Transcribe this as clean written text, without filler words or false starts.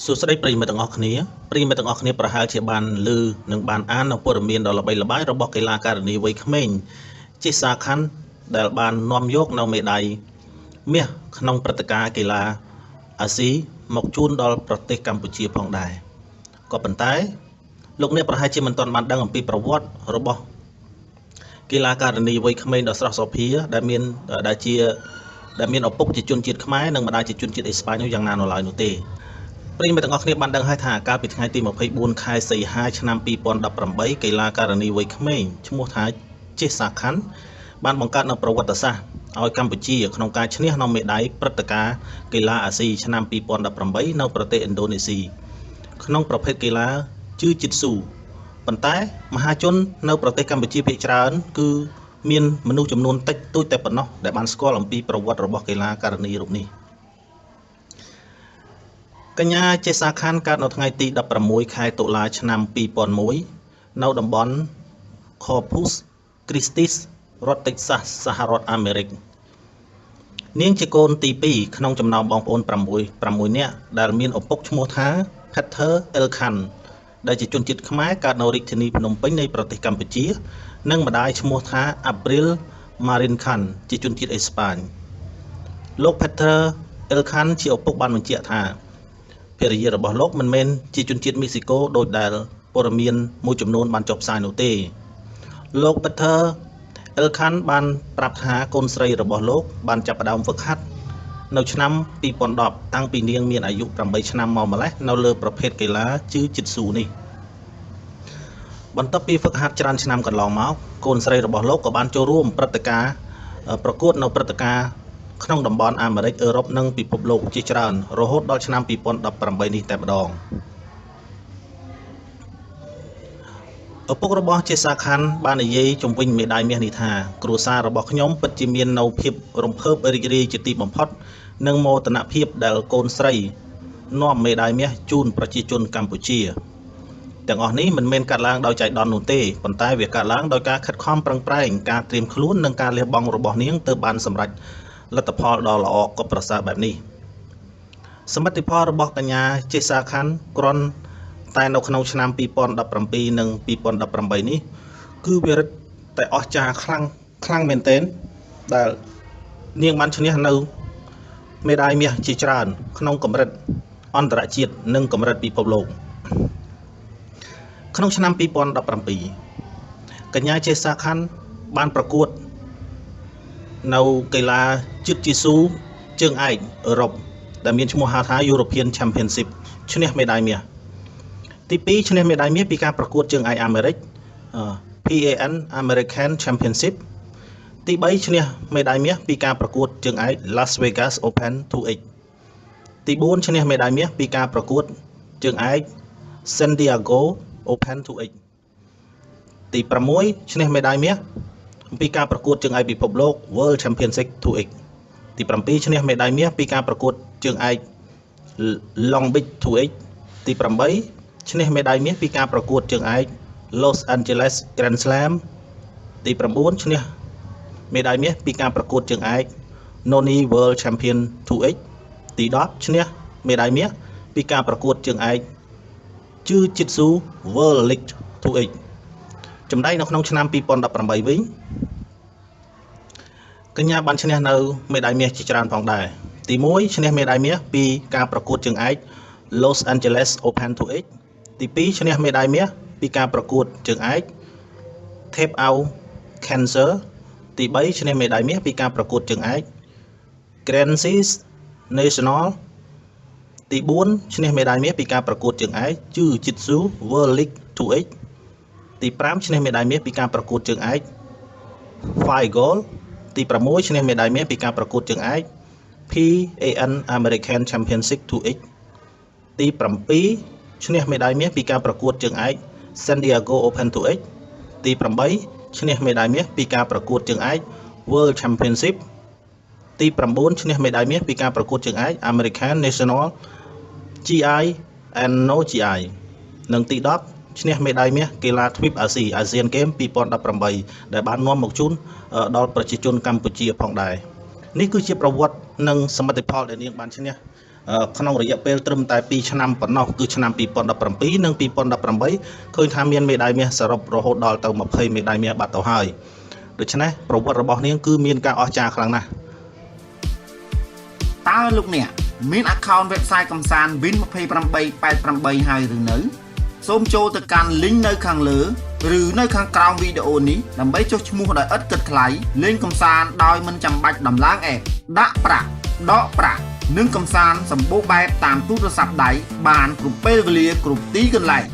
សួស្តីប្រិយមិត្តទាំងអស់គ្នាប្រហែលជាបានឮនិងបានអាននៅព័ត៌មានដ៏ល្បីល្បាញរបស់កីឡាការិនីវ័យក្មេងជាសាខាន់ ដែលបាននាំយកនៅមេដាយមាសក្នុងព្រឹត្តិការណ៍កីឡាអាស៊ីមកជូនដល់ប្រទេសកម្ពុជាផងដែរក៏ប៉ុន្តែលោកអ្នកប្រហែលជាមិនទាន់បានដឹងអំពីប្រវត្តិរបស់កីឡាការិនីវ័យក្មេងដ៏ស្រស់សោភាដែលមានឪពុកជាជនជាតិខ្មែរនិងម្ដាយជាជនជាតិអេស្ប៉ាញយ៉ាងណានៅឡើយនោះទេប្រិយមិត្តទាំងអស់គ្នាបានដឹងហើយថាកាលពីថ្ងៃទី24ខែសីហាឆ្នាំ2018កីឡាការិនីវ័យក្មេងឈ្មោះថាចេះសាខាន់បានបង្កើតនៅប្រវត្តិសាស្ត្រឲ្យកម្ពុជាក្នុងការឈ្នះនៅមេដាយព្រឹត្តិការណ៍កីឡាអាស៊ីឆ្នាំ2018នៅប្រទេសឥណ្ឌូនេស៊ីក្នុងប្រភេទកីឡាជឿជីតស៊ូប៉ុន្តែមហាជននៅប្រទេសកម្ពុជាភាគច្រើនគឺមានមនុស្សចំនួនតិចតួចតែប៉ុណ្ណោះដែលបានស្គាល់អំពីប្រវត្តិរបស់កីឡាការិនីរូបនេះកញ្ញាចេសាខាន់កើតនៅថ្ងៃទី16ខែតុលាឆ្នាំ2001នៅតំបន់ Corpus Christi រដ្ឋ Texas សហរដ្ឋអាមេរិកនាងជាកូនទី2ក្នុងចំណោមបងប្អូន6នាក់ដែលមានឪពុកឈ្មោះថា Peter Elkan ដែលជាជនជាតិខ្មែរកើតនៅរាជធានីភ្នំពេញនៃប្រទេសកម្ពុជានិងម្ដាយឈ្មោះថា April Marinkan ជាជនជាតិអេស្ប៉ាញលោក Peter Elkan ជាឪពុកបានបញ្ជាក់ថាភរិយារបស់លោកមិនមែនជាជនជាតិមេស៊ីកូដោយដែលព័ត៌មានមួយចំនួនបានចុះផ្សាយនោះទេលោក Peter Elkan បានប្រាប់ថាកូនស្រីរបស់លោកបានចាប់ផ្ដើមហ្វឹកហាត់នៅឆ្នាំ2010តាំងពីនាងមានអាយុ8ឆ្នាំមកម្លេះនៅលើប្រភេទកីឡាជឿជីតស៊ូនេះបន្ទាប់ពីហ្វឹកហាត់ច្រើនឆ្នាំកន្លងមកកូនស្រីរបស់លោកក៏បានចូលរួមព្រឹត្តិការណ៍ប្រកួតនៅព្រឹត្តិការណ៍ក្នុងតំបន់អាមេរិកអឺរ៉ុបនិងពិភពលោកជាច្រើនរហូតដល់ឆ្នាំ2018នេះតែម្ដងឪពុករបស់ចេសាខាន់បាននិយាយជំវិញមេដាយមាសនេះថាគ្រួសាររបស់ខ្ញុំពិតជាមាននៅភាពរំភើបរីករាយជាទីបំផុតនិងមោទនភាពដែលកូនស្រីនាំមេដាយមាសជូនប្រជាជនកម្ពុជាទាំងអស់នេះមិនមែនកាត់ឡើងដោយចៃដន្យនោះទេប៉ុន្តែវាកាត់ឡើងដោយការខិតខំប្រឹងប្រែងការត្រៀមខ្លួននិងការលះបង់របស់នាងទើបបានសម្រេចលទ្ធផលដ៏ល្អក៏ប្រសើរបែបនេះសមិទ្ធផលរបស់កញ្ញាចេសាខាន់គ្រាន់តែនៅក្នុងឆ្នាំ2017និង2018នេះគឺវារឹតតែអស្ចារ្យខ្លាំងមែនទែនដែលនាងបានឈ្នះនៅមេដាយមាសជាច្រើនក្នុងកម្រិតអន្តរជាតិនិងកម្រិតពិភពលោកក្នុងឆ្នាំ2017កញ្ញាចេសាខាន់បានប្រកួតនៅកីឡាជឿជីស៊ូជើងឯកអឺរ៉ុបដែលមានឈ្មោះហៅថា European Championship ឈ្នះមេដាយមាសទី2ឈ្នះមេដាយមាសពីការប្រកួតជើងឯកអាមេរិក PAN American Championship ទី3ឈ្នះមេដាយមាសពីការប្រកួតជើងឯក Las Vegas Open 2X ទី4ឈ្នះមេដាយមាសពីការប្រកួតជើងឯក San Diego Open 2X ទី6ឈ្នះមេដាយមាសពីការប្រកួតជើងឯកពិភពលោក World Championship 2X ទី7ឈ្នះមេដាយមាសពីការប្រកួតជើងឯក Long Beach 2X ទី8ឈ្នះមេដាយមាសពីការប្រកួតជើងឯក Los Angeles Grand Slam ទី9ឈ្នះមេដាយមាសពីការប្រកួតជើងឯក Noni World Champion 2X ទី10ឈ្នះមេដាយមាសពីការប្រកួតជើងឯកជឿជីតស៊ូ World League 2X ចំណែកនៅក្នុងឆ្នាំ2018វិញកញ្ញាបានឈ្នះនៅមេដាយមាសជាច្រើនផងដែរទី1ឈ្នះមេដាយមាសពីការប្រកួតជើងឯក Los Angeles Open 2X ទី2ឈ្នះមេដាយមាសពីការប្រកួតជើងឯក Tape Out Cancer ទី3ឈ្នះមេដាយមាសពីការប្រកួតជើងឯក Grand Seas National ទី4ឈ្នះមេដាយមាសពីការប្រកួតជើងឯក Jiu Jitsu World League 2X ទី5ឈ្នះមេដាយមាសពីការប្រកួតជើងឯក Five Gold ទី6ឈ្នះមេដាយមាសពីការប្រកួតជើងឯក PAN American Championship 2X ទី7ឈ្នះមេដាយមាសពីការប្រកួតជើងឯក San Diego Open 2X ទី8ឈ្នះមេដាយមាសពីការប្រកួតជើងឯក World Championship ទី9ឈ្នះមេដាយមាសពីការប្រកួតជើងឯក American National GI and No GI និងទី10ឈ្នះមេដាយមាសកីឡាទ្វីបអាស៊ី Asian Games 2018ដែលបាននាំមកជូនដល់ប្រជាជនកម្ពុជាផងដែរនេះគឺជាប្រវត្តិនិងសមិទ្ធផលដែលនាងបានឈ្នះ ក្នុងរយៈពេលត្រឹមតែ2ឆ្នាំប៉ុណ្ណោះគឺឆ្នាំ2017និង2018ឃើញថាមានមេដាយមាសសរុបរហូតដល់ទៅ20មេដាយមាសបាត់ទៅហើយដូច្នេះប្រវត្តិរបស់នាងគឺមានការអស្ចារ្យខ្លាំងណាស់តើលោកអ្នកមាន account website កំសាន្ត bwin 2888ហើយឬនៅសូមចូលទៅកាន់ link នៅខាងលើឬនៅខាងក្រោមវីដេអូនេះដើម្បីចុះឈ្មោះដោយឥតគិតថ្លៃលេងកំសាន្តដោយមិនចាំបាច់ដំឡើង app ដាក់ប្រាក់ដកប្រាក់និងកំសាន្តសម្បូរបែបតាមទូរស័ព្ទដៃបានគ្រប់ពេលវេលាគ្រប់ទីកន្លែង